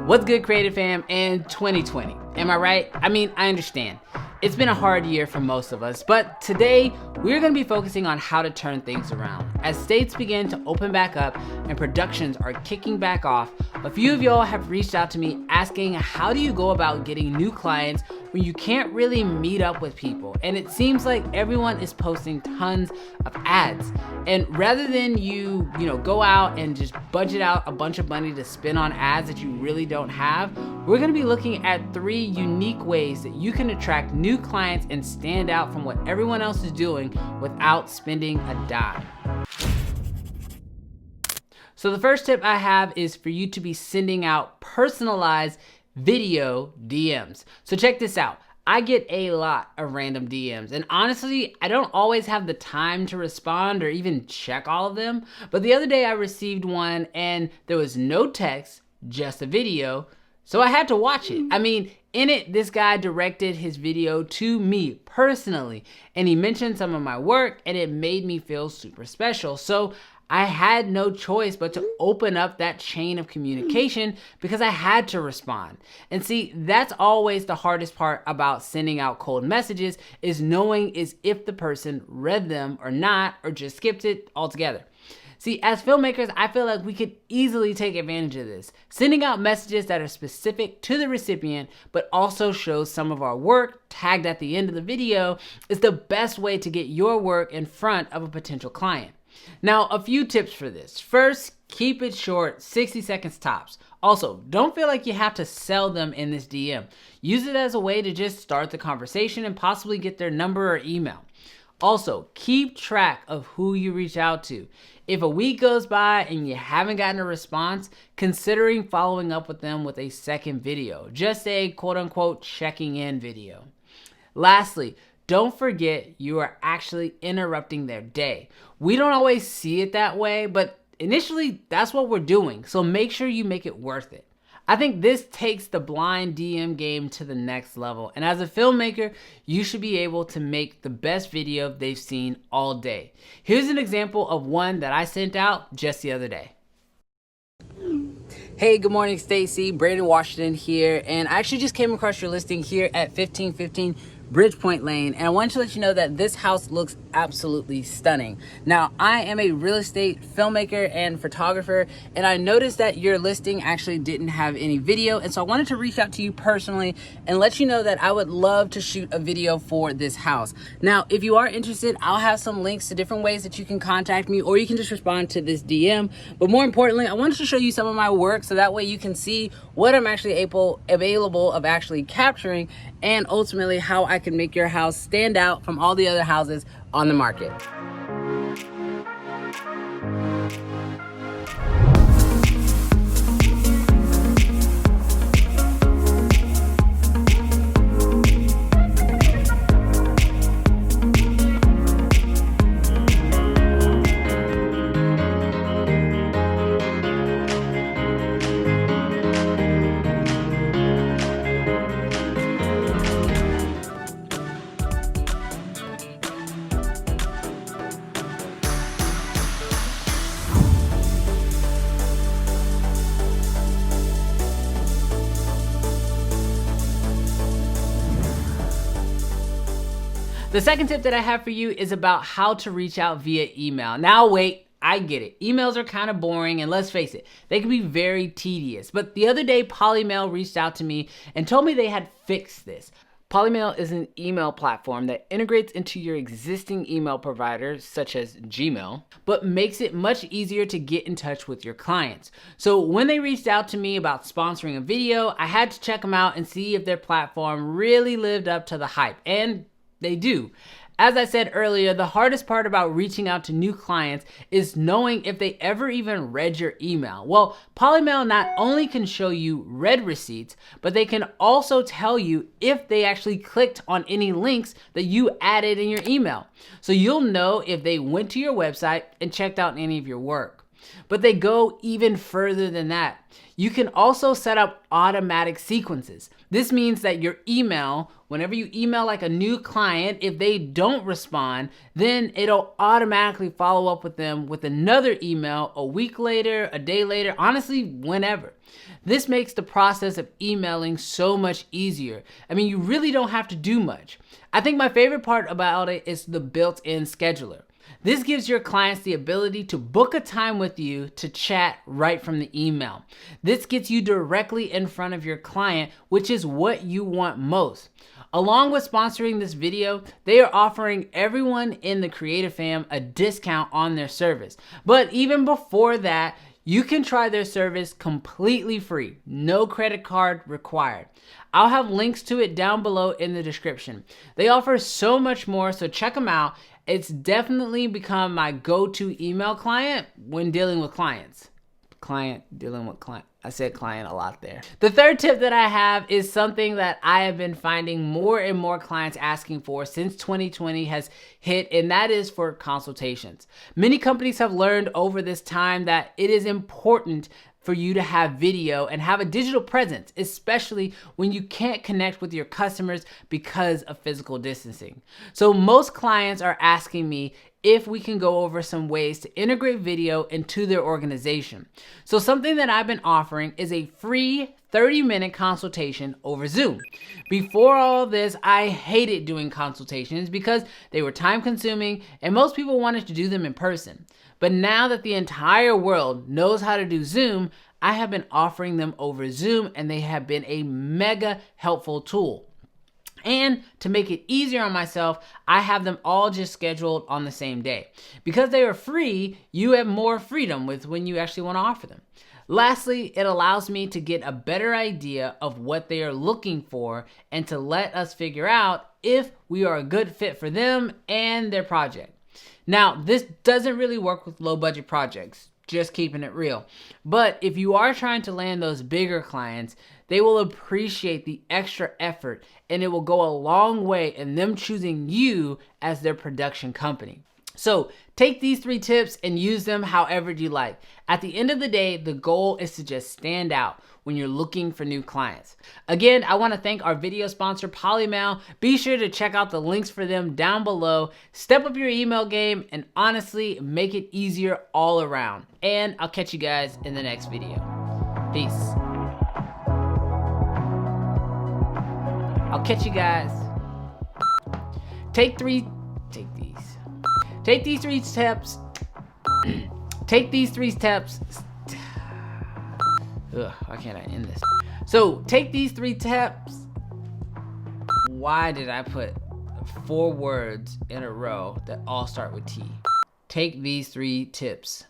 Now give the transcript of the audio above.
What's good, Creative Fam, in 2020? Am I right? I mean, I understand. It's been a hard year for most of us, but today we're going to be focusing on how to turn things around. As states begin to open back up and productions are kicking back off, a few of y'all have reached out to me asking, how do you go about getting new clients when you can't really meet up with people? And it seems like everyone is posting tons of ads. And rather than you go out and just budget out a bunch of money to spend on ads that you really don't have, we're going to be looking at 3 unique ways that you can attract new clients and stand out from what everyone else is doing without spending a dime. So the first tip I have is for you to be sending out personalized video DMs. So check this out. I get a lot of random DMs, and honestly, I don't always have the time to respond or even check all of them. But the other day I received one and there was no text, just a video. So I had to watch it. I mean, in it, this guy directed his video to me personally, and he mentioned some of my work, and it made me feel super special. So I had no choice but to open up that chain of communication because I had to respond. And see, that's always the hardest part about sending out cold messages, is knowing if the person read them or not, or just skipped it altogether. See, as filmmakers, I feel like we could easily take advantage of this. Sending out messages that are specific to the recipient, but also shows some of our work tagged at the end of the video, is the best way to get your work in front of a potential client. Now, a few tips for this. First, keep it short, 60 seconds tops. Also, don't feel like you have to sell them in this DM. Use it as a way to just start the conversation and possibly get their number or email. Also, keep track of who you reach out to. If a week goes by and you haven't gotten a response, considering following up with them with a second video, just a quote-unquote checking in video. Lastly, don't forget you are actually interrupting their day. We don't always see it that way, but initially that's what we're doing. So make sure you make it worth it. I think this takes the blind DM game to the next level. And as a filmmaker, you should be able to make the best video they've seen all day. Here's an example of one that I sent out just the other day. Hey, good morning, Stacy. Brandon Washington here. And I actually just came across your listing here at 1515 Bridgepoint Lane, and I wanted to let you know that this house looks absolutely stunning. Now, I am a real estate filmmaker and photographer, and I noticed that your listing actually didn't have any video, and so I wanted to reach out to you personally and let you know that I would love to shoot a video for this house. Now, if you are interested, I'll have some links to different ways that you can contact me, or you can just respond to this DM. But more importantly, I wanted to show you some of my work so that way you can see what I'm actually available of actually capturing, and ultimately how I can make your house stand out from all the other houses on the market. The second tip that I have for you is about how to reach out via email. Now wait, I get it. Emails are kind of boring, and let's face it, they can be very tedious. But the other day, Polymail reached out to me and told me they had fixed this. Polymail is an email platform that integrates into your existing email providers, such as Gmail, but makes it much easier to get in touch with your clients. So when they reached out to me about sponsoring a video, I had to check them out and see if their platform really lived up to the hype, and they do. As I said earlier, the hardest part about reaching out to new clients is knowing if they ever even read your email. Well, Polymail not only can show you read receipts, but they can also tell you if they actually clicked on any links that you added in your email. So you'll know if they went to your website and checked out any of your work. but they go even further than that. You can also set up automatic sequences. This means that your email, whenever you email like a new client, if they don't respond, then it'll automatically follow up with them with another email a week later, a day later, honestly, whenever. This makes the process of emailing so much easier. I mean, you really don't have to do much. I think my favorite part about it is the built-in scheduler. This gives your clients the ability to book a time with you to chat right from the email. This gets you directly in front of your client, which is what you want most. Along with sponsoring this video, they are offering everyone in the Creative Fam a discount on their service. But even before that, you can try their service completely free, no credit card required. I'll have links to it down below in the description. They offer so much more, so check them out. It's definitely become my go-to email client when dealing with clients. I said client a lot there. The third tip that I have is something that I have been finding more and more clients asking for since 2020 has hit, and that is for consultations. Many companies have learned over this time that it is important for you to have video and have a digital presence, especially when you can't connect with your customers because of physical distancing. So most clients are asking me if we can go over some ways to integrate video into their organization. So something that I've been offering is a free 30-minute consultation over Zoom. Before all this, I hated doing consultations because they were time consuming and most people wanted to do them in person. But now that the entire world knows how to do Zoom, I have been offering them over Zoom and they have been a mega helpful tool. And to make it easier on myself, I have them all just scheduled on the same day. Because they are free, you have more freedom with when you actually want to offer them. Lastly, it allows me to get a better idea of what they are looking for and to let us figure out if we are a good fit for them and their project. Now, this doesn't really work with low budget projects, just keeping it real. But if you are trying to land those bigger clients, they will appreciate the extra effort and it will go a long way in them choosing you as their production company. So take these 3 tips and use them however you like. At the end of the day, the goal is to just stand out when you're looking for new clients. Again, I want to thank our video sponsor, Polymail. Be sure to check out the links for them down below. Step up your email game and honestly make it easier all around. And I'll catch you guys in the next video. Peace. I'll catch you guys. Take these 3 steps. Take these 3 steps. Ugh, why can't I end this? So take these 3 steps. Why did I put 4 words in a row that all start with T? Take these 3 tips.